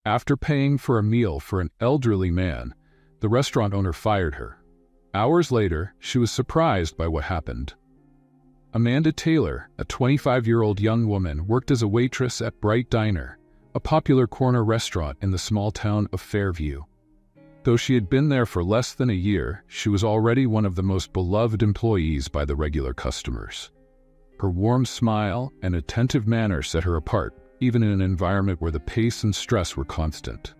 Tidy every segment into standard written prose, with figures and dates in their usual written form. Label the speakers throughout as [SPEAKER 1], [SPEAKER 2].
[SPEAKER 1] After paying for a meal for an elderly man, the restaurant owner fired her. Hours later, she was surprised by what happened. Amanda Taylor, a 25-year-old young woman, worked as a waitress at Bright Diner, a popular corner restaurant in the small town of Fairview. Though she had been there for less than a year, she was already one of the most beloved employees by the regular customers. Her warm smile and attentive manner set her apart, even in an environment where the pace and stress were constant.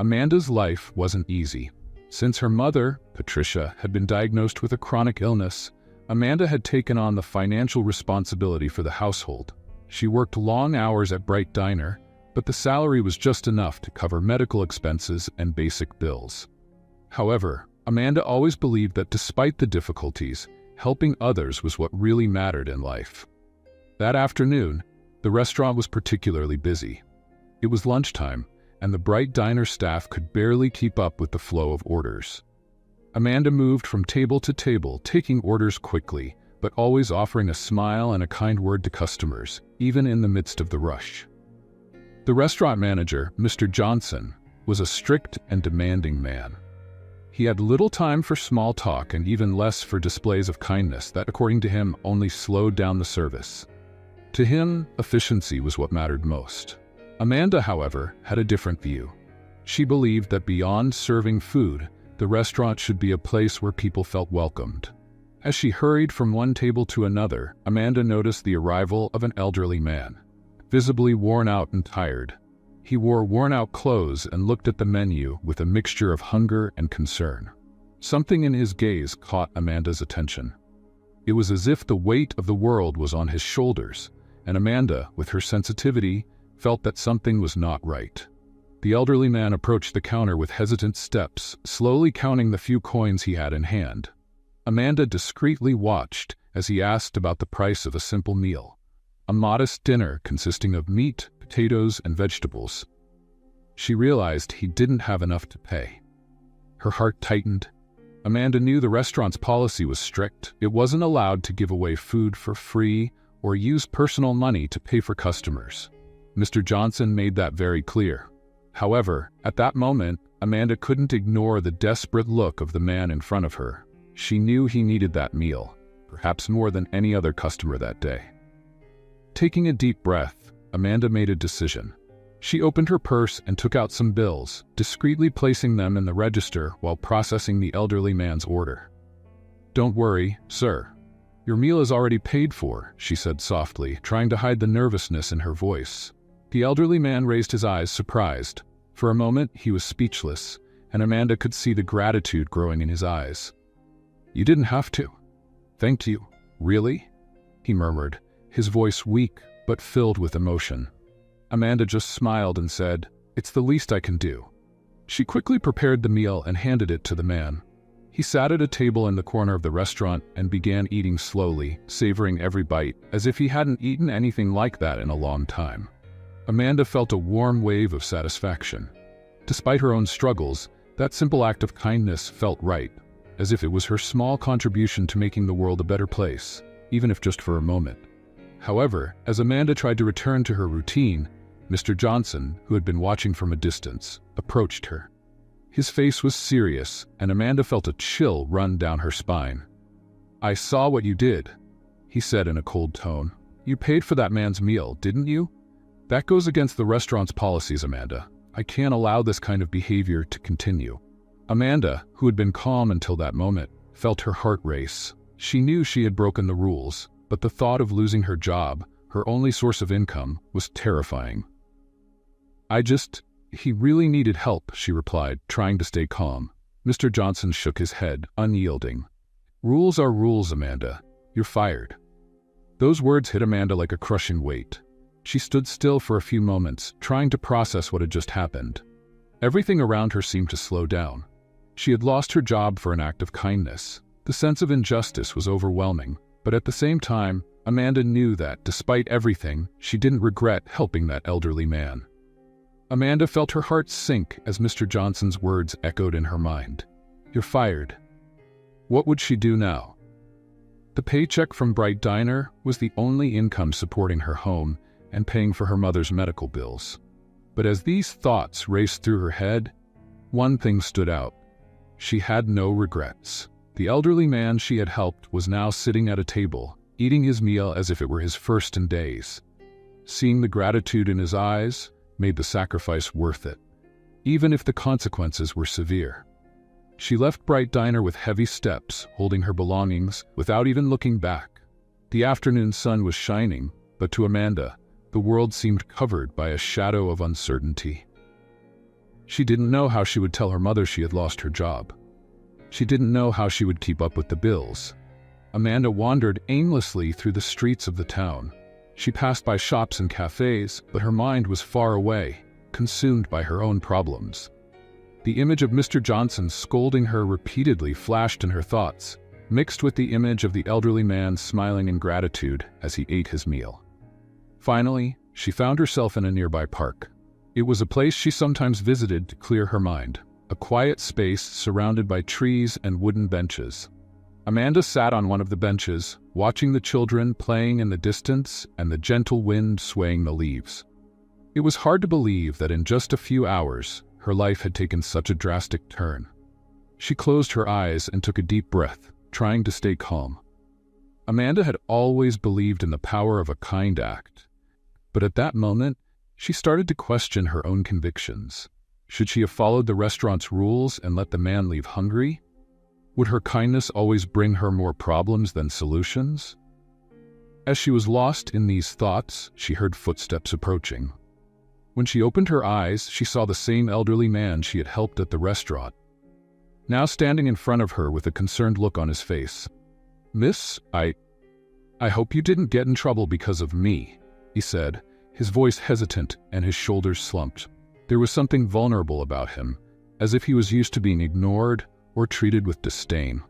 [SPEAKER 1] Amanda's life wasn't easy. Since her mother, Patricia, had been diagnosed with a chronic illness, Amanda had taken on the financial responsibility for the household. She worked long hours at Bright Diner, but the salary was just enough to cover medical expenses and basic bills. However, Amanda always believed that despite the difficulties, helping others was what really mattered in life. That afternoon, the restaurant was particularly busy. It was lunchtime, and the Bright Diner staff could barely keep up with the flow of orders. Amanda moved from table to table, taking orders quickly, but always offering a smile and a kind word to customers, even in the midst of the rush. The restaurant manager, Mr. Johnson, was a strict and demanding man. He had little time for small talk and even less for displays of kindness that, according to him, only slowed down the service. To him, efficiency was what mattered most. Amanda, however, had a different view. She believed that beyond serving food, the restaurant should be a place where people felt welcomed. As she hurried from one table to another, Amanda noticed the arrival of an elderly man, visibly worn out and tired. He wore worn-out clothes and looked at the menu with a mixture of hunger and concern. Something in his gaze caught Amanda's attention. It was as if the weight of the world was on his shoulders, and Amanda, with her sensitivity, felt that something was not right. The elderly man approached the counter with hesitant steps, slowly counting the few coins he had in hand. Amanda discreetly watched as he asked about the price of a simple meal, a modest dinner consisting of meat, potatoes, and vegetables. She realized he didn't have enough to pay. Her heart tightened. Amanda knew the restaurant's policy was strict. It wasn't allowed to give away food for free or use personal money to pay for customers. Mr. Johnson made that very clear. However, at that moment, Amanda couldn't ignore the desperate look of the man in front of her. She knew he needed that meal, perhaps more than any other customer that day. Taking a deep breath, Amanda made a decision. She opened her purse and took out some bills, discreetly placing them in the register while processing the elderly man's order. "Don't worry, sir. Your meal is already paid for," she said softly, trying to hide the nervousness in her voice. The elderly man raised his eyes, surprised. For a moment, he was speechless, and Amanda could see the gratitude growing in his eyes. "You didn't have to." "Thank you. Really?" he murmured, his voice weak but filled with emotion. Amanda just smiled and said, "It's the least I can do." She quickly prepared the meal and handed it to the man. He sat at a table in the corner of the restaurant and began eating slowly, savoring every bite, as if he hadn't eaten anything like that in a long time. Amanda felt a warm wave of satisfaction. Despite her own struggles, that simple act of kindness felt right, as if it was her small contribution to making the world a better place, even if just for a moment. However, as Amanda tried to return to her routine, Mr. Johnson, who had been watching from a distance, approached her. His face was serious, and Amanda felt a chill run down her spine. "I saw what you did," he said in a cold tone. "You paid for that man's meal, didn't you? That goes against the restaurant's policies, Amanda. I can't allow this kind of behavior to continue." Amanda, who had been calm until that moment, felt her heart race. She knew she had broken the rules, but the thought of losing her job, her only source of income, was terrifying. He really needed help," she replied, trying to stay calm. Mr. Johnson shook his head, unyielding. "Rules are rules, Amanda. You're fired." Those words hit Amanda like a crushing weight. She stood still for a few moments, trying to process what had just happened. Everything around her seemed to slow down. She had lost her job for an act of kindness. The sense of injustice was overwhelming, but at the same time, Amanda knew that, despite everything, she didn't regret helping that elderly man. Amanda felt her heart sink as Mr. Johnson's words echoed in her mind. "You're fired." What would she do now? The paycheck from Bright Diner was the only income supporting her home and paying for her mother's medical bills. But as these thoughts raced through her head, one thing stood out. She had no regrets. The elderly man she had helped was now sitting at a table, eating his meal as if it were his first in days. Seeing the gratitude in his eyes made the sacrifice worth it, even if the consequences were severe. She left Bright Diner with heavy steps, holding her belongings without even looking back. The afternoon sun was shining, but to Amanda, the world seemed covered by a shadow of uncertainty. She didn't know how she would tell her mother she had lost her job. She didn't know how she would keep up with the bills. Amanda wandered aimlessly through the streets of the town. She passed by shops and cafes, but her mind was far away, consumed by her own problems. The image of Mr. Johnson scolding her repeatedly flashed in her thoughts, mixed with the image of the elderly man smiling in gratitude as he ate his meal. Finally, she found herself in a nearby park. It was a place she sometimes visited to clear her mind, a quiet space surrounded by trees and wooden benches. Amanda sat on one of the benches, watching the children playing in the distance and the gentle wind swaying the leaves. It was hard to believe that in just a few hours, her life had taken such a drastic turn. She closed her eyes and took a deep breath, trying to stay calm. Amanda had always believed in the power of a kind act, but at that moment, she started to question her own convictions. Should she have followed the restaurant's rules and let the man leave hungry? Would her kindness always bring her more problems than solutions? As she was lost in these thoughts, she heard footsteps approaching. When she opened her eyes, she saw the same elderly man she had helped at the restaurant, now standing in front of her with a concerned look on his face. "Miss, I hope you didn't get in trouble because of me," he said, his voice hesitant and his shoulders slumped. There was something vulnerable about him, as if he was used to being ignored or treated with disdain.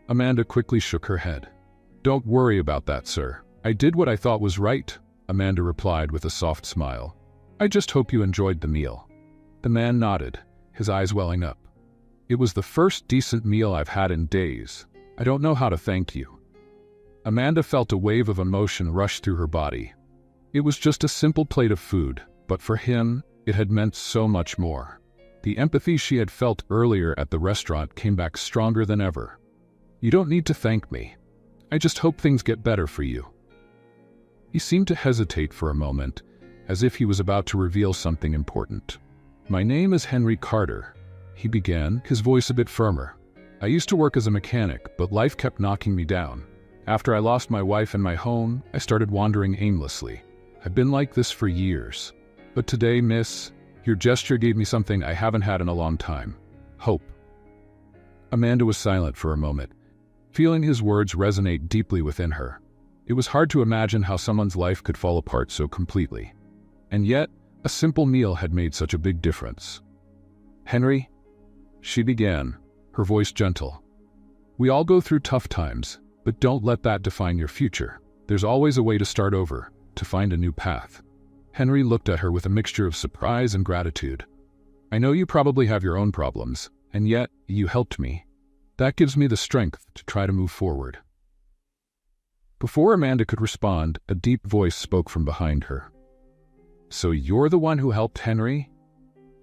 [SPEAKER 1] Amanda quickly shook her head. "Don't worry about that, sir. I did what I thought was right," Amanda replied with a soft smile. "I just hope you enjoyed the meal." The man nodded, his eyes welling up. "It was the first decent meal I've had in days. I don't know how to thank you." Amanda felt a wave of emotion rush through her body. It was just a simple plate of food, but for him, it had meant so much more. The empathy she had felt earlier at the restaurant came back stronger than ever. "You don't need to thank me. I just hope things get better for you." He seemed to hesitate for a moment, as if he was about to reveal something important. "My name is Henry Carter," he began, his voice a bit firmer. "I used to work as a mechanic, but life kept knocking me down. After I lost my wife and my home, I started wandering aimlessly. I've been like this for years. But today, miss, your gesture gave me something I haven't had in a long time. Hope." Amanda was silent for a moment, feeling his words resonate deeply within her. It was hard to imagine how someone's life could fall apart so completely. And yet, a simple meal had made such a big difference. "Henry," she began, her voice gentle. "We all go through tough times, but don't let that define your future. There's always a way to start over, to find a new path." Henry looked at her with a mixture of surprise and gratitude. "I know you probably have your own problems, and yet you helped me. That gives me the strength to try to move forward." Before Amanda could respond, a deep voice spoke from behind her. "So you're the one who helped Henry?"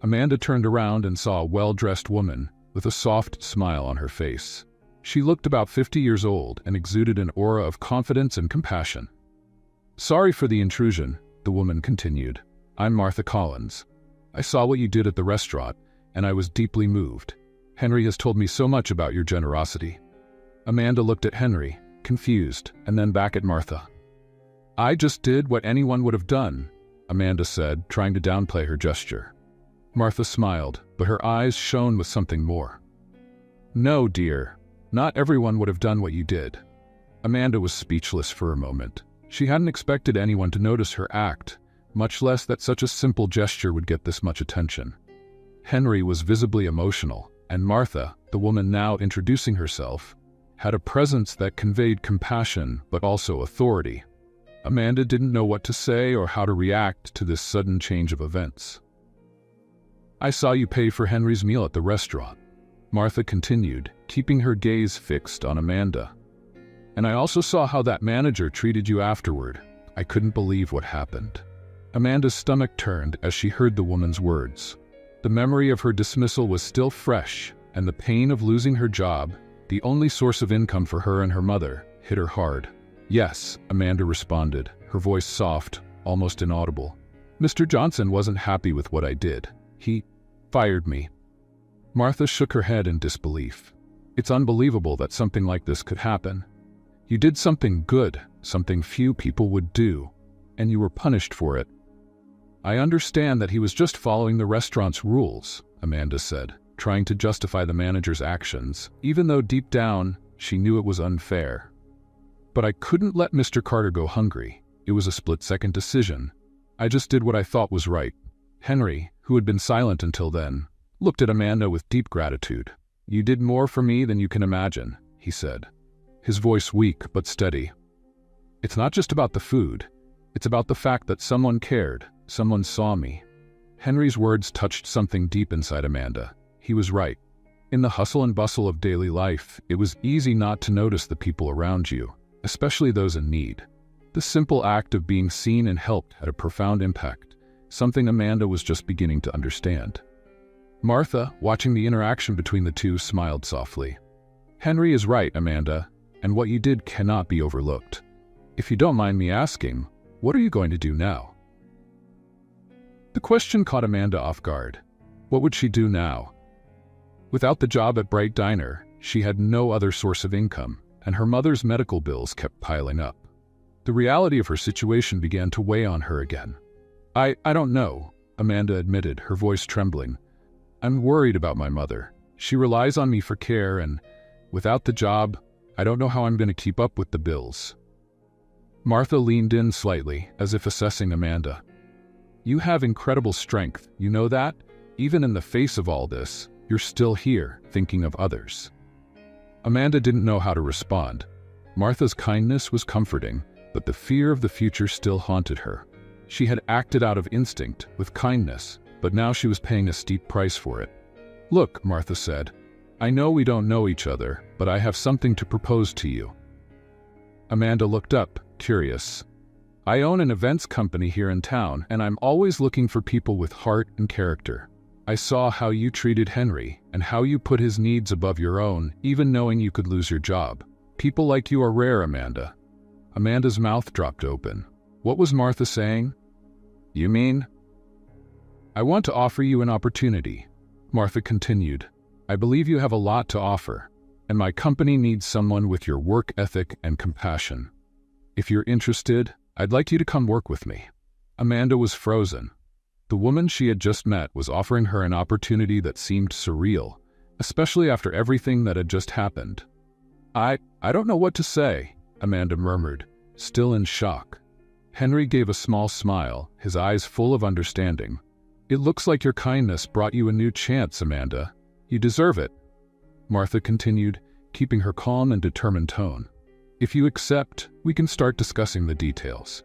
[SPEAKER 1] Amanda turned around and saw a well-dressed woman with a soft smile on her face. She looked about 50 years old and exuded an aura of confidence and compassion. "Sorry for the intrusion," the woman continued. "I'm Martha Collins. I saw what you did at the restaurant, and I was deeply moved. Henry has told me so much about your generosity." Amanda looked at Henry, confused, and then back at Martha. "I just did what anyone would have done," Amanda said, trying to downplay her gesture. Martha smiled, but her eyes shone with something more. "No, dear, not everyone would have done what you did." Amanda was speechless for a moment. She hadn't expected anyone to notice her act, much less that such a simple gesture would get this much attention. Henry was visibly emotional, and Martha, the woman now introducing herself, had a presence that conveyed compassion but also authority. Amanda didn't know what to say or how to react to this sudden change of events. "I saw you pay for Henry's meal at the restaurant," Martha continued, keeping her gaze fixed on Amanda. "And I also saw how that manager treated you afterward. I couldn't believe what happened." Amanda's stomach turned as she heard the woman's words. The memory of her dismissal was still fresh, and the pain of losing her job, the only source of income for her and her mother, hit her hard. "Yes," Amanda responded, her voice soft, almost inaudible. "Mr. Johnson wasn't happy with what I did. He fired me." Martha shook her head in disbelief. "It's unbelievable that something like this could happen. You did something good, something few people would do, and you were punished for it." "I understand that he was just following the restaurant's rules," Amanda said, trying to justify the manager's actions, even though deep down she knew it was unfair. "But I couldn't let Mr. Carter go hungry. It was a split-second decision. I just did what I thought was right." Henry, who had been silent until then, looked at Amanda with deep gratitude. "You did more for me than you can imagine," he said, his voice weak but steady. "It's not just about the food. It's about the fact that someone cared, someone saw me." Henry's words touched something deep inside Amanda. He was right. In the hustle and bustle of daily life, it was easy not to notice the people around you, especially those in need. The simple act of being seen and helped had a profound impact, something Amanda was just beginning to understand. Martha, watching the interaction between the two, smiled softly. "Henry is right, Amanda, and what you did cannot be overlooked. If you don't mind me asking, what are you going to do now?" The question caught Amanda off guard. What would she do now? Without the job at Bright Diner, she had no other source of income, and her mother's medical bills kept piling up. The reality of her situation began to weigh on her again. I don't know," Amanda admitted, her voice trembling. "I'm worried about my mother. She relies on me for care, and without the job, I don't know how I'm going to keep up with the bills." Martha leaned in slightly, as if assessing Amanda. "You have incredible strength, you know that? Even in the face of all this, you're still here, thinking of others." Amanda didn't know how to respond. Martha's kindness was comforting, but the fear of the future still haunted her. She had acted out of instinct, with kindness, but now she was paying a steep price for it. "Look," Martha said, "I know we don't know each other, but I have something to propose to you." Amanda looked up, curious. "I own an events company here in town, and I'm always looking for people with heart and character. I saw how you treated Henry, and how you put his needs above your own, even knowing you could lose your job. People like you are rare, Amanda." Amanda's mouth dropped open. What was Martha saying? "You mean?" "I want to offer you an opportunity," Martha continued. "I believe you have a lot to offer, and my company needs someone with your work ethic and compassion. If you're interested, I'd like you to come work with me." Amanda was frozen. The woman she had just met was offering her an opportunity that seemed surreal, especially after everything that had just happened. I don't know what to say," Amanda murmured, still in shock. Henry gave a small smile, his eyes full of understanding. "It looks like your kindness brought you a new chance, Amanda. You deserve it," Martha continued, keeping her calm and determined tone. "If you accept, we can start discussing the details.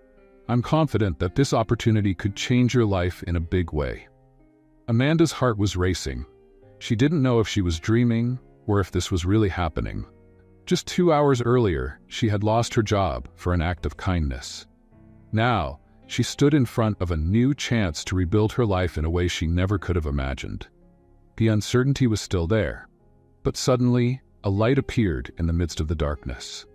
[SPEAKER 1] I'm confident that this opportunity could change your life in a big way." Amanda's heart was racing. She didn't know if she was dreaming or if this was really happening. Just 2 hours earlier, she had lost her job for an act of kindness. Now, she stood in front of a new chance to rebuild her life in a way she never could have imagined. The uncertainty was still there, but suddenly, a light appeared in the midst of the darkness.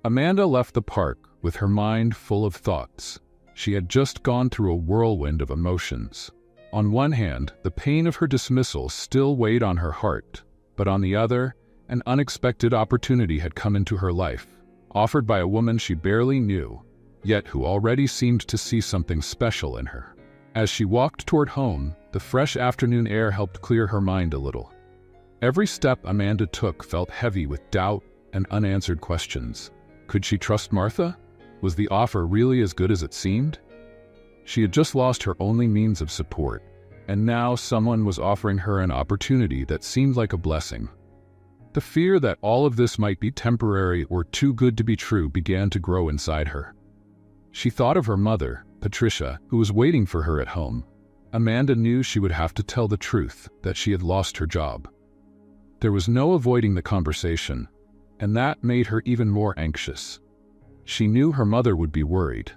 [SPEAKER 1] Amanda left the park with her mind full of thoughts. She had just gone through a whirlwind of emotions. On one hand, the pain of her dismissal still weighed on her heart, but on the other, an unexpected opportunity had come into her life, offered by a woman she barely knew, yet who already seemed to see something special in her. As she walked toward home, the fresh afternoon air helped clear her mind a little. Every step Amanda took felt heavy with doubt and unanswered questions. Could she trust Martha? Was the offer really as good as it seemed? She had just lost her only means of support, and now someone was offering her an opportunity that seemed like a blessing. The fear that all of this might be temporary or too good to be true began to grow inside her. She thought of her mother, Patricia, who was waiting for her at home. Amanda knew she would have to tell the truth, that she had lost her job. There was no avoiding the conversation, and that made her even more anxious. She knew her mother would be worried.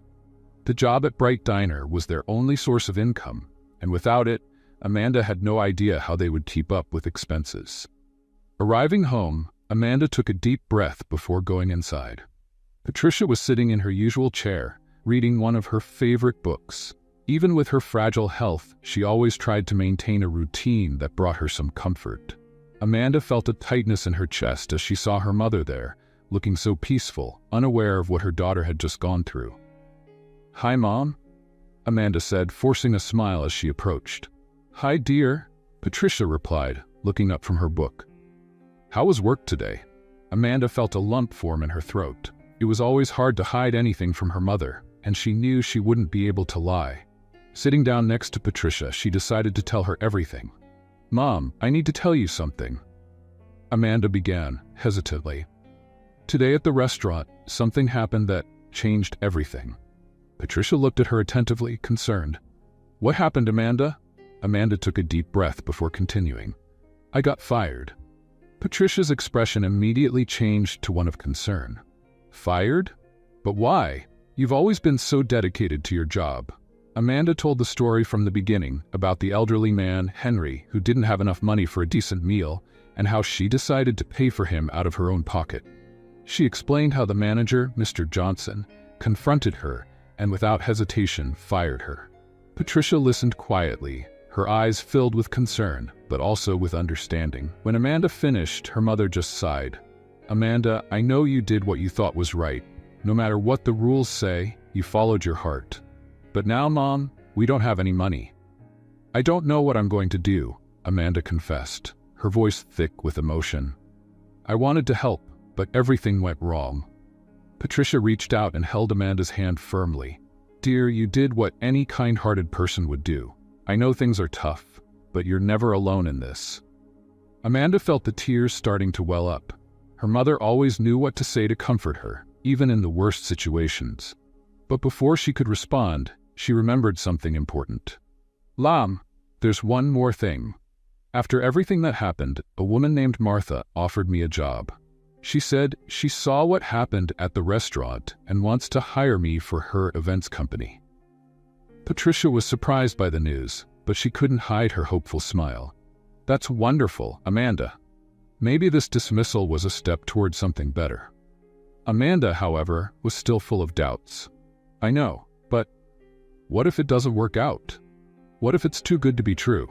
[SPEAKER 1] The job at Bright Diner was their only source of income, and without it, Amanda had no idea how they would keep up with expenses. Arriving home, Amanda took a deep breath before going inside. Patricia was sitting in her usual chair, reading one of her favorite books. Even with her fragile health, she always tried to maintain a routine that brought her some comfort. Amanda felt a tightness in her chest as she saw her mother there, looking so peaceful, unaware of what her daughter had just gone through. "Hi, Mom," Amanda said, forcing a smile as she approached. "Hi, dear," Patricia replied, looking up from her book. "How was work today?" Amanda felt a lump form in her throat. It was always hard to hide anything from her mother, and she knew she wouldn't be able to lie. Sitting down next to Patricia, she decided to tell her everything. "Mom, I need to tell you something," Amanda began, hesitantly. "Today at the restaurant, something happened that changed everything." Patricia looked at her attentively, concerned. "What happened, Amanda?" Amanda took a deep breath before continuing. "I got fired." Patricia's expression immediately changed to one of concern. "Fired? But why? You've always been so dedicated to your job." Amanda told the story from the beginning about the elderly man, Henry, who didn't have enough money for a decent meal, and how she decided to pay for him out of her own pocket. She explained how the manager, Mr. Johnson, confronted her and without hesitation fired her. Patricia listened quietly, her eyes filled with concern, but also with understanding. When Amanda finished, her mother just sighed. "Amanda, I know you did what you thought was right. No matter what the rules say, you followed your heart. But now, Mom, we don't have any money." "I don't know what I'm going to do," Amanda confessed, her voice thick with emotion. "I wanted to help, but everything went wrong." Patricia reached out and held Amanda's hand firmly. "Dear, you did what any kind-hearted person would do. I know things are tough, but you're never alone in this." Amanda felt the tears starting to well up. Her mother always knew what to say to comfort her, even in the worst situations. But before she could respond, she remembered something important. "Lam, there's one more thing. After everything that happened, a woman named Martha offered me a job. She said she saw what happened at the restaurant and wants to hire me for her events company." Patricia was surprised by the news, but she couldn't hide her hopeful smile. "That's wonderful, Amanda. Maybe this dismissal was a step towards something better." Amanda, however, was still full of doubts. "I know, but what if it doesn't work out? What if it's too good to be true?"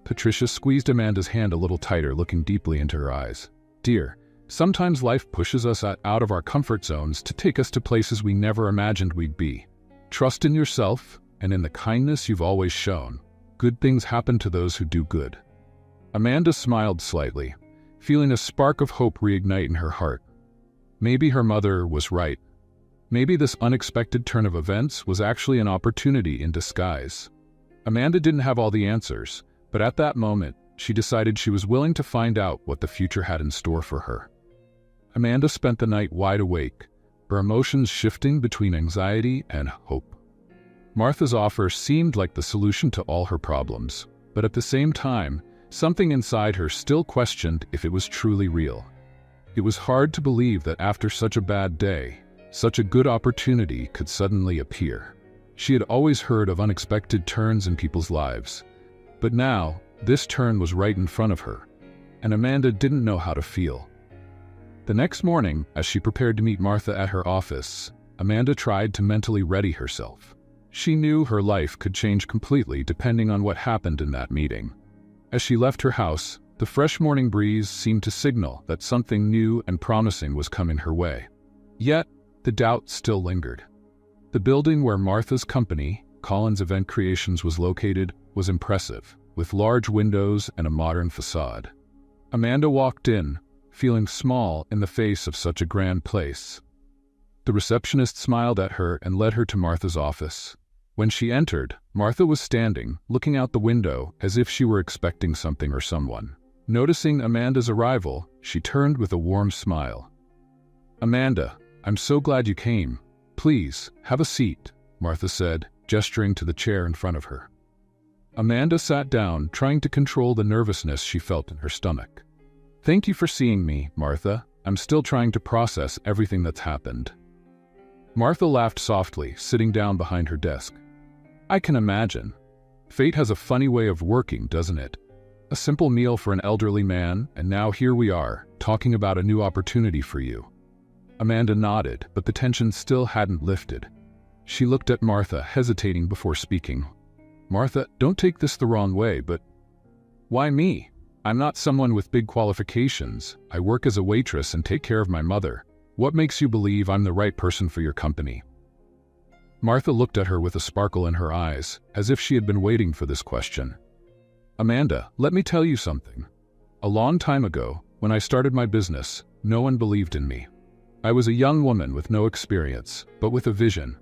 [SPEAKER 1] Patricia squeezed Amanda's hand a little tighter, looking deeply into her eyes. "Dear, sometimes life pushes us out of our comfort zones to take us to places we never imagined we'd be. Trust in yourself and in the kindness you've always shown. Good things happen to those who do good." Amanda smiled slightly, feeling a spark of hope reignite in her heart. Maybe her mother was right. Maybe this unexpected turn of events was actually an opportunity in disguise. Amanda didn't have all the answers, but at that moment, she decided she was willing to find out what the future had in store for her. Amanda spent the night wide awake, her emotions shifting between anxiety and hope. Martha's offer seemed like the solution to all her problems, but at the same time, something inside her still questioned if it was truly real. It was hard to believe that after such a bad day, such a good opportunity could suddenly appear. She had always heard of unexpected turns in people's lives, but now, this turn was right in front of her, and Amanda didn't know how to feel. The next morning, as she prepared to meet Martha at her office, Amanda tried to mentally ready herself. She knew her life could change completely depending on what happened in that meeting. As she left her house, the fresh morning breeze seemed to signal that something new and promising was coming her way. Yet, the doubt still lingered. The building where Martha's company, Collins Event Creations, was located was impressive, with large windows and a modern facade. Amanda walked in, feeling small in the face of such a grand place. The receptionist smiled at her and led her to Martha's office. When she entered, Martha was standing, looking out the window as if she were expecting something or someone. Noticing Amanda's arrival, she turned with a warm smile. "Amanda, I'm so glad you came. Please, have a seat," Martha said, gesturing to the chair in front of her. Amanda sat down, trying to control the nervousness she felt in her stomach. "Thank you for seeing me, Martha. I'm still trying to process everything that's happened." Martha laughed softly, sitting down behind her desk. I can imagine. Fate has a funny way of working, doesn't it? A simple meal for an elderly man, and now here we are, talking about a new opportunity for you. Amanda nodded, but the tension still hadn't lifted. She looked at Martha, hesitating before speaking. Martha, don't take this the wrong way, but why me? I'm not someone with big qualifications. I work as a waitress and take care of my mother. What makes you believe I'm the right person for your company? Martha looked at her with a sparkle in her eyes, as if she had been waiting for this question. Amanda, let me tell you something. A long time ago, when I started my business, no one believed in me. I was a young woman with no experience, but with a vision.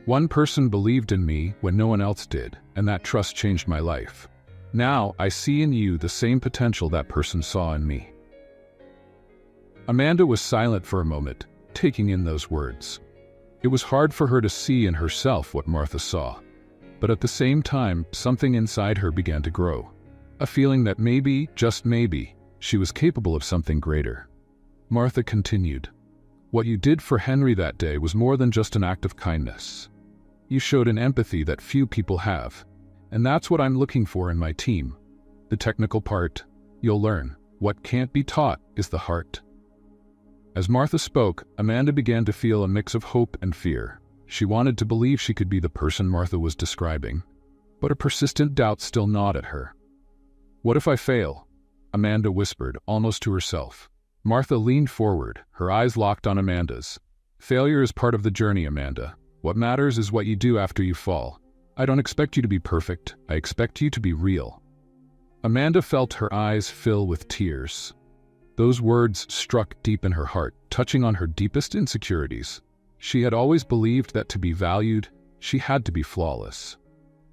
[SPEAKER 1] One person believed in me when no one else did, and that trust changed my life. Now, I see in you the same potential that person saw in me. Amanda was silent for a moment, taking in those words. It was hard for her to see in herself what Martha saw, but at the same time, something inside her began to grow. A feeling that maybe, just maybe, she was capable of something greater. Martha continued, What you did for Henry that day was more than just an act of kindness. You showed an empathy that few people have, and that's what I'm looking for in my team. The technical part, you'll learn. What can't be taught is the heart. As Martha spoke, Amanda began to feel a mix of hope and fear. She wanted to believe she could be the person Martha was describing, but a persistent doubt still gnawed at her. What if I fail? Amanda whispered, almost to herself. Martha leaned forward, her eyes locked on Amanda's. Failure is part of the journey, Amanda. What matters is what you do after you fall. I don't expect you to be perfect. I expect you to be real. Amanda felt her eyes fill with tears. Those words struck deep in her heart, touching on her deepest insecurities. She had always believed that to be valued, she had to be flawless.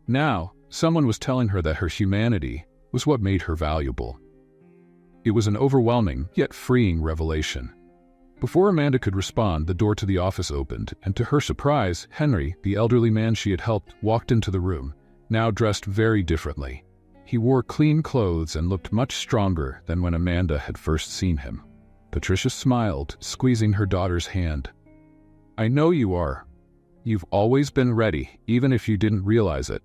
[SPEAKER 1] Now, someone was telling her that her humanity was what made her valuable. It was an overwhelming, yet freeing revelation. Before Amanda could respond, the door to the office opened, and to her surprise, Henry, the elderly man she had helped, walked into the room, now dressed very differently. He wore clean clothes and looked much stronger than when Amanda had first seen him. Patricia smiled, squeezing her daughter's hand. I know you are. You've always been ready, even if you didn't realize it.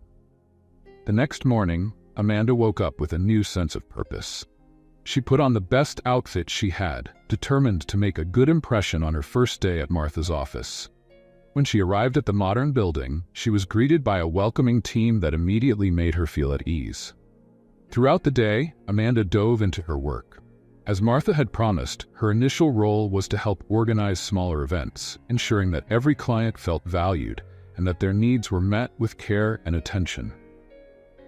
[SPEAKER 1] The next morning, Amanda woke up with a new sense of purpose. She put on the best outfit she had, determined to make a good impression on her first day at Martha's office. When she arrived at the modern building, she was greeted by a welcoming team that immediately made her feel at ease. Throughout the day, Amanda dove into her work. As Martha had promised, her initial role was to help organize smaller events, ensuring that every client felt valued and that their needs were met with care and attention.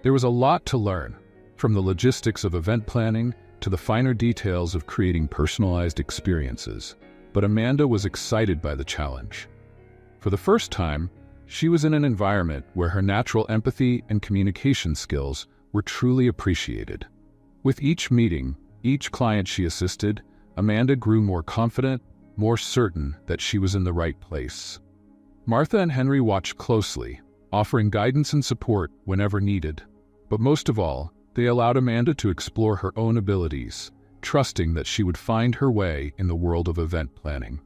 [SPEAKER 1] There was a lot to learn, from the logistics of event planning to the finer details of creating personalized experiences, but Amanda was excited by the challenge. For the first time, she was in an environment where her natural empathy and communication skills were truly appreciated. With each meeting, each client she assisted, Amanda grew more confident, more certain that she was in the right place. Martha and Henry watched closely, offering guidance and support whenever needed. But most of all, they allowed Amanda to explore her own abilities, trusting that she would find her way in the world of event planning.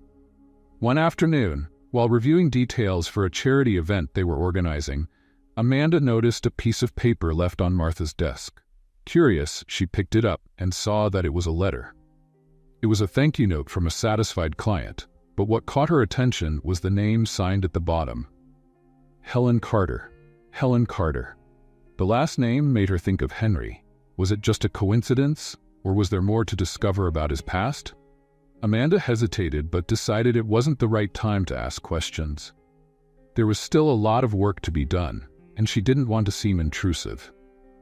[SPEAKER 1] One afternoon, while reviewing details for a charity event they were organizing, Amanda noticed a piece of paper left on Martha's desk. Curious, she picked it up and saw that it was a letter. It was a thank you note from a satisfied client, but what caught her attention was the name signed at the bottom. Helen Carter. Helen Carter. The last name made her think of Henry. Was it just a coincidence, or was there more to discover about his past? Amanda hesitated but decided it wasn't the right time to ask questions. There was still a lot of work to be done, and she didn't want to seem intrusive.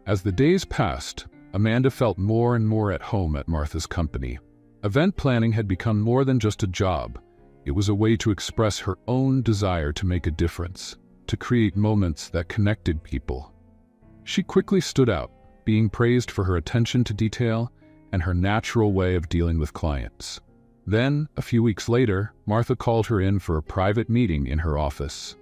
[SPEAKER 1] As the days passed, Amanda felt more and more at home at Martha's company. Event planning had become more than just a job. It was a way to express her own desire to make a difference, to create moments that connected people. She quickly stood out, being praised for her attention to detail and her natural way of dealing with clients. Then, a few weeks later, Martha called her in for a private meeting in her office.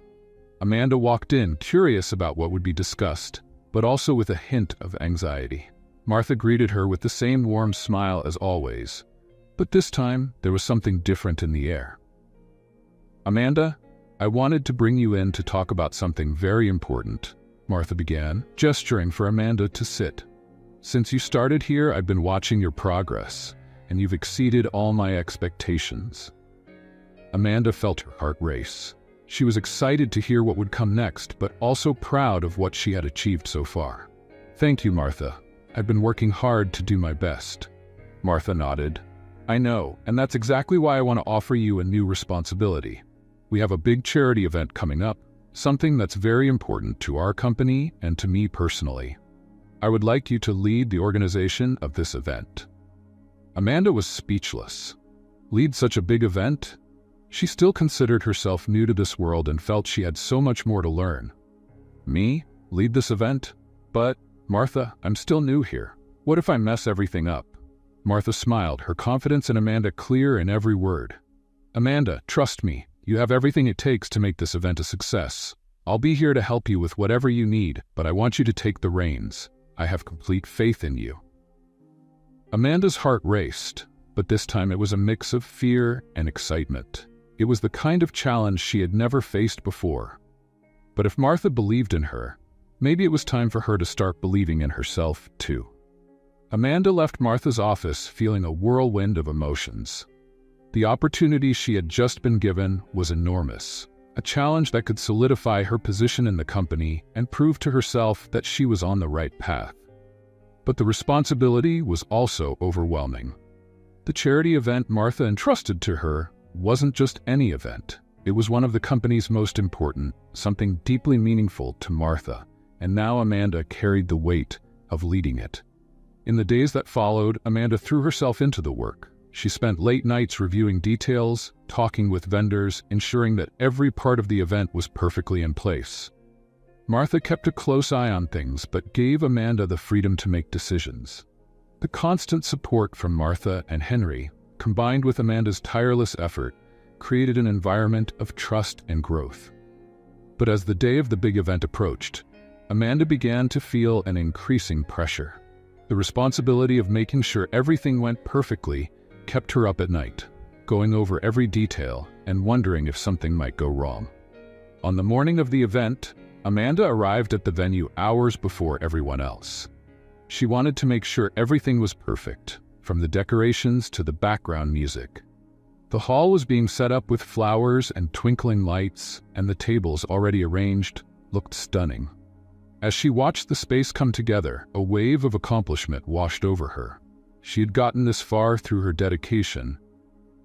[SPEAKER 1] Amanda walked in, curious about what would be discussed, but also with a hint of anxiety. Martha greeted her with the same warm smile as always, but this time there was something different in the air. Amanda, I wanted to bring you in to talk about something very important, Martha began, gesturing for Amanda to sit. Since you started here, I've been watching your progress, and you've exceeded all my expectations. Amanda felt her heart race. She was excited to hear what would come next, but also proud of what she had achieved so far. Thank you, Martha. I've been working hard to do my best. Martha nodded. I know, and that's exactly why I want to offer you a new responsibility. We have a big charity event coming up, something that's very important to our company and to me personally. I would like you to lead the organization of this event. Amanda was speechless. Lead such a big event? She still considered herself new to this world and felt she had so much more to learn. Me? Lead this event? But, Martha, I'm still new here. What if I mess everything up? Martha smiled, her confidence in Amanda clear in every word. Amanda, trust me, you have everything it takes to make this event a success. I'll be here to help you with whatever you need, but I want you to take the reins. I have complete faith in you. Amanda's heart raced, but this time it was a mix of fear and excitement. It was the kind of challenge she had never faced before. But if Martha believed in her, maybe it was time for her to start believing in herself, too. Amanda left Martha's office feeling a whirlwind of emotions. The opportunity she had just been given was enormous, a challenge that could solidify her position in the company and prove to herself that she was on the right path. But the responsibility was also overwhelming. The charity event Martha entrusted to her wasn't just any event. It was one of the company's most important, something deeply meaningful to Martha, and now Amanda carried the weight of leading it. In the days that followed, Amanda threw herself into the work. She spent late nights reviewing details, talking with vendors, ensuring that every part of the event was perfectly in place. Martha kept a close eye on things, but gave Amanda the freedom to make decisions. The constant support from Martha and Henry, combined with Amanda's tireless effort, created an environment of trust and growth. But as the day of the big event approached, Amanda began to feel an increasing pressure. The responsibility of making sure everything went perfectly kept her up at night, going over every detail and wondering if something might go wrong. On the morning of the event, Amanda arrived at the venue hours before everyone else. She wanted to make sure everything was perfect, from the decorations to the background music. The hall was being set up with flowers and twinkling lights, and the tables already arranged looked stunning. As she watched the space come together, a wave of accomplishment washed over her. She had gotten this far through her dedication,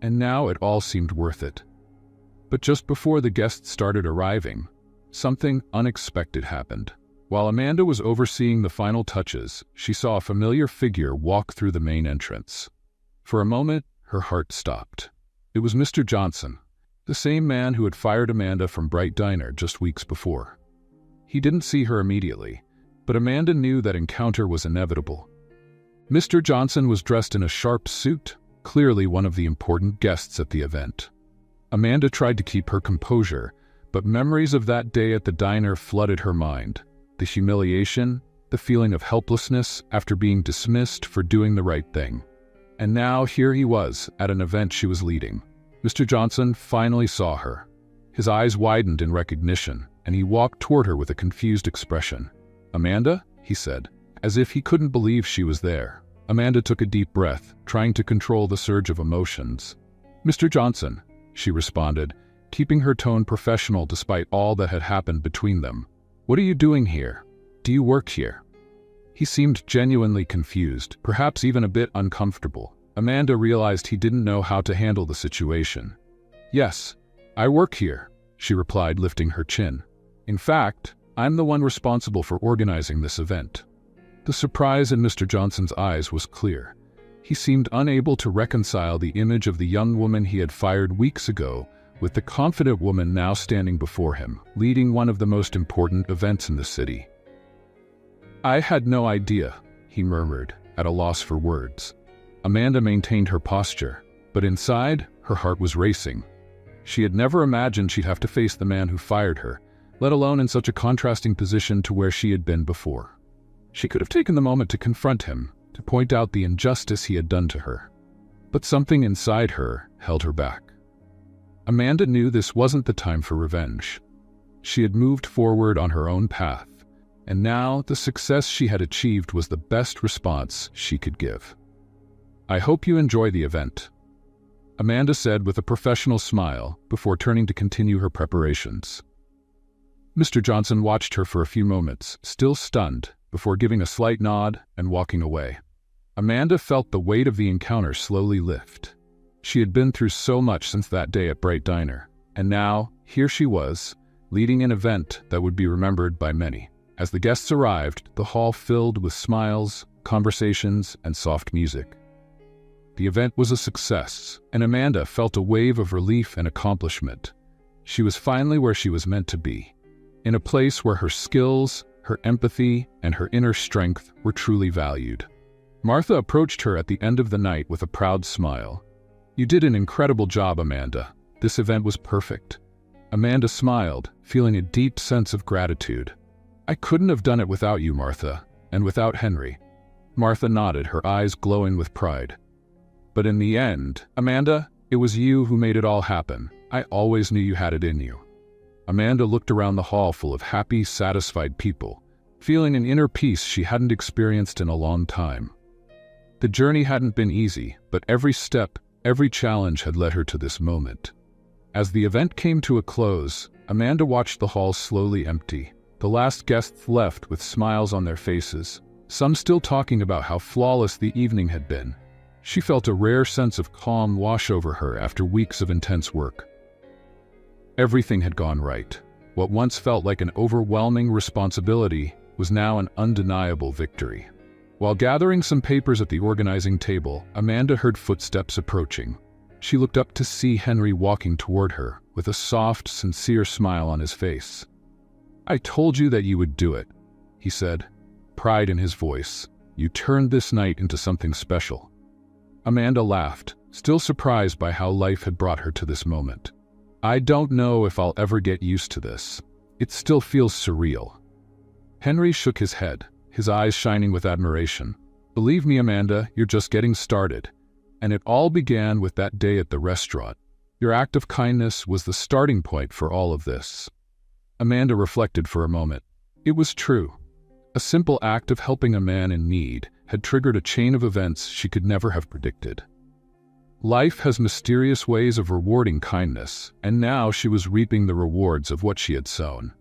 [SPEAKER 1] and now it all seemed worth it. But just before the guests started arriving, something unexpected happened. While Amanda was overseeing the final touches, she saw a familiar figure walk through the main entrance. For a moment, her heart stopped. It was Mr. Johnson, the same man who had fired Amanda from Bright Diner just weeks before. He didn't see her immediately, but Amanda knew that encounter was inevitable. Mr. Johnson was dressed in a sharp suit, clearly one of the important guests at the event. Amanda tried to keep her composure, but memories of that day at the diner flooded her mind. The humiliation, the feeling of helplessness after being dismissed for doing the right thing. And now here he was, at an event she was leading. Mr. Johnson finally saw her. His eyes widened in recognition, and he walked toward her with a confused expression. "Amanda?" he said, as if he couldn't believe she was there. Amanda took a deep breath, trying to control the surge of emotions. "Mr. Johnson," she responded, keeping her tone professional despite all that had happened between them. "What are you doing here? Do you work here?" He seemed genuinely confused, perhaps even a bit uncomfortable. Amanda realized he didn't know how to handle the situation. "Yes, I work here," she replied, lifting her chin. "In fact, I'm the one responsible for organizing this event." The surprise in Mr. Johnson's eyes was clear. He seemed unable to reconcile the image of the young woman he had fired weeks ago with the confident woman now standing before him, leading one of the most important events in the city. "I had no idea," he murmured, at a loss for words. Amanda maintained her posture, but inside, her heart was racing. She had never imagined she'd have to face the man who fired her, let alone in such a contrasting position to where she had been before. She could have taken the moment to confront him, to point out the injustice he had done to her. But something inside her held her back. Amanda knew this wasn't the time for revenge. She had moved forward on her own path, and now the success she had achieved was the best response she could give. "I hope you enjoy the event," Amanda said with a professional smile before turning to continue her preparations. Mr. Johnson watched her for a few moments, still stunned, before giving a slight nod and walking away. Amanda felt the weight of the encounter slowly lift. She had been through so much since that day at Bright Diner, and now, here she was, leading an event that would be remembered by many. As the guests arrived, the hall filled with smiles, conversations, and soft music. The event was a success, and Amanda felt a wave of relief and accomplishment. She was finally where she was meant to be, in a place where her skills, her empathy, and her inner strength were truly valued. Martha approached her at the end of the night with a proud smile. "You did an incredible job, Amanda. This event was perfect." Amanda smiled, feeling a deep sense of gratitude. "I couldn't have done it without you, Martha, and without Henry." Martha nodded, her eyes glowing with pride. "But in the end, Amanda, it was you who made it all happen. I always knew you had it in you." Amanda looked around the hall full of happy, satisfied people, feeling an inner peace she hadn't experienced in a long time. The journey hadn't been easy, but every step, every challenge had led her to this moment. As the event came to a close, Amanda watched the hall slowly empty. The last guests left with smiles on their faces, some still talking about how flawless the evening had been. She felt a rare sense of calm wash over her after weeks of intense work. Everything had gone right. What once felt like an overwhelming responsibility was now an undeniable victory. While gathering some papers at the organizing table, Amanda heard footsteps approaching. She looked up to see Henry walking toward her, with a soft, sincere smile on his face. "I told you that you would do it," he said, pride in his voice. "You turned this night into something special." Amanda laughed, still surprised by how life had brought her to this moment. "I don't know if I'll ever get used to this. It still feels surreal." Henry shook his head, his eyes shining with admiration. "Believe me, Amanda, you're just getting started. And it all began with that day at the restaurant. Your act of kindness was the starting point for all of this." Amanda reflected for a moment. It was true. A simple act of helping a man in need had triggered a chain of events she could never have predicted. Life has mysterious ways of rewarding kindness, and now she was reaping the rewards of what she had sown.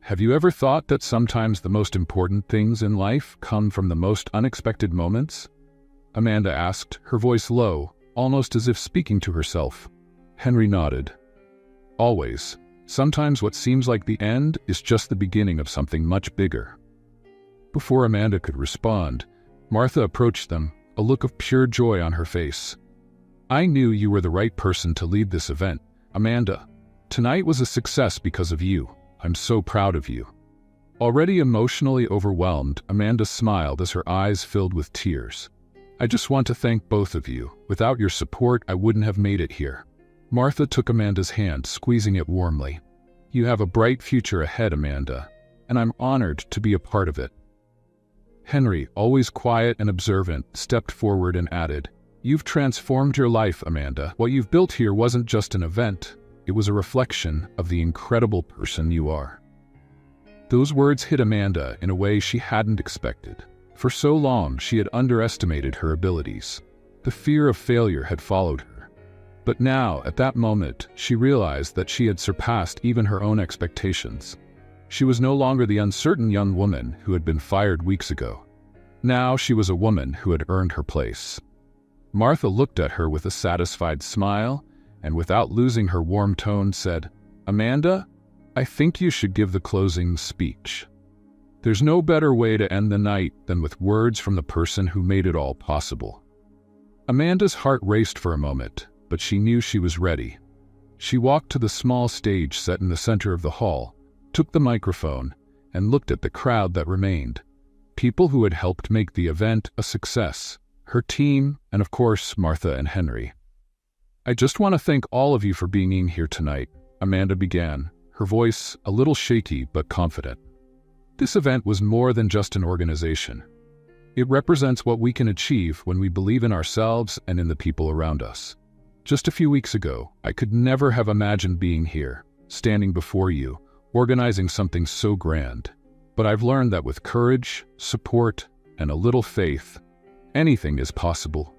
[SPEAKER 1] Have you ever thought that sometimes the most important things in life come from the most unexpected moments? Amanda asked, her voice low, almost as if speaking to herself. Henry nodded. Always. Sometimes what seems like the end is just the beginning of something much bigger. Before Amanda could respond, Martha approached them, a look of pure joy on her face. "I knew you were the right person to lead this event, Amanda. Tonight was a success because of you. I'm so proud of you." Already emotionally overwhelmed, Amanda smiled as her eyes filled with tears. "I just want to thank both of you. Without your support, I wouldn't have made it here." Martha took Amanda's hand, squeezing it warmly. "You have a bright future ahead, Amanda, and I'm honored to be a part of it." Henry, always quiet and observant, stepped forward and added, "You've transformed your life, Amanda. What you've built here wasn't just an event. It was a reflection of the incredible person you are." Those words hit Amanda in a way she hadn't expected. For so long, she had underestimated her abilities. The fear of failure had followed her. But now, at that moment, she realized that she had surpassed even her own expectations. She was no longer the uncertain young woman who had been fired weeks ago. Now she was a woman who had earned her place. Martha looked at her with a satisfied smile, and without losing her warm tone said, "Amanda, I think you should give the closing speech. There's no better way to end the night than with words from the person who made it all possible." Amanda's heart raced for a moment, but she knew she was ready. She walked to the small stage set in the center of the hall, took the microphone, and looked at the crowd that remained. People who had helped make the event a success, her team, and of course, Martha and Henry. "I just want to thank all of you for being here tonight," Amanda began, her voice a little shaky but confident. "This event was more than just an organization. It represents what we can achieve when we believe in ourselves and in the people around us. Just a few weeks ago, I could never have imagined being here, standing before you, organizing something so grand. But I've learned that with courage, support, and a little faith, anything is possible."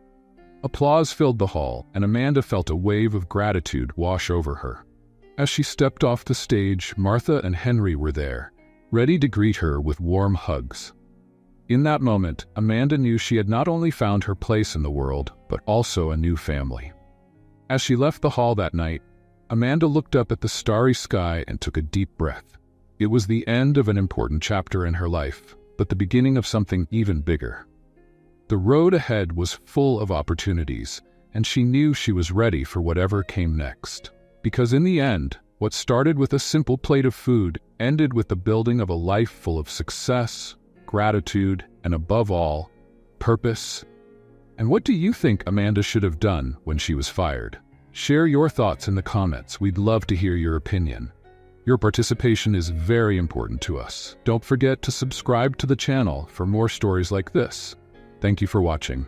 [SPEAKER 1] Applause filled the hall, and Amanda felt a wave of gratitude wash over her. As she stepped off the stage, Martha and Henry were there, ready to greet her with warm hugs. In that moment, Amanda knew she had not only found her place in the world, but also a new family. As she left the hall that night, Amanda looked up at the starry sky and took a deep breath. It was the end of an important chapter in her life, but the beginning of something even bigger. The road ahead was full of opportunities, and she knew she was ready for whatever came next. Because in the end, what started with a simple plate of food ended with the building of a life full of success, gratitude, and above all, purpose. And what do you think Amanda should have done when she was fired? Share your thoughts in the comments. We'd love to hear your opinion. Your participation is very important to us. Don't forget to subscribe to the channel for more stories like this. Thank you for watching.